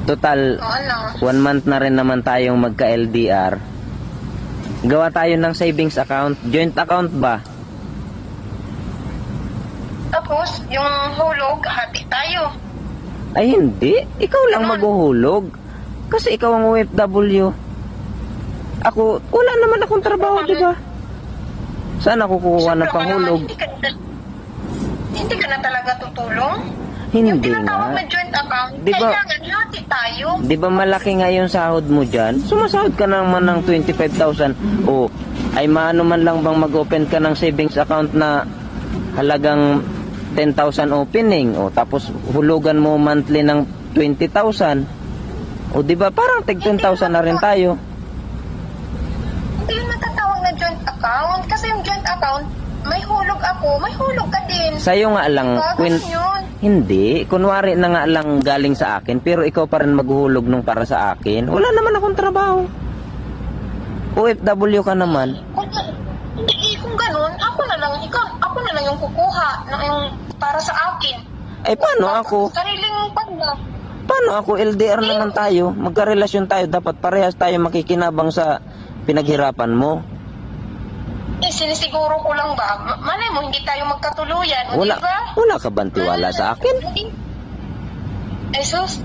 Total, O ano? 1 month na rin naman tayong magka-LDR. Gawa tayo ng savings account. Joint account ba? Tapos, yung hulog, hati tayo. Ay hindi. Ikaw lang maghuhulog. Kasi ikaw ang OFW. Ako, wala naman akong trabaho, di ba? Saan ako kukuha ng panghulog? Hindi ka na talaga tutulong? Hindi Yung tinatawag nga. na joint account, Di ba- kailangan hati tayo. Di ba malaki nga yung sahod mo dyan? Sumasahod ka naman ng 25,000. O, ay maano man lang bang mag-open ka ng savings account na halagang 10,000 opening. O, tapos hulugan mo monthly ng 20,000. O, di ba parang tig 10,000 na rin tayo. Hindi yung natatawag na joint account. Kasi yung joint account, may hulog ako, may hulog ka din. Sa'yo nga lang, Ganun yun. hindi. Kunwari na nga lang galing sa akin, pero ikaw pa rin maghuhulog nung para sa akin. Wala naman akong trabaho. OFW ka naman. Kung ganun, ako na lang yung kukuha ng yung para sa akin. Ay, paano ako? Sariling pagla. Paano ako? LDR naman tayo. Magkarelasyon tayo. Dapat parehas tayo makikinabang sa pinaghirapan mo. Sinisiguro ko lang ba? Malay mo, hindi tayo magkatuluyan. Wala, Di ba? wala ka bang tiwala sa akin? Eh sus,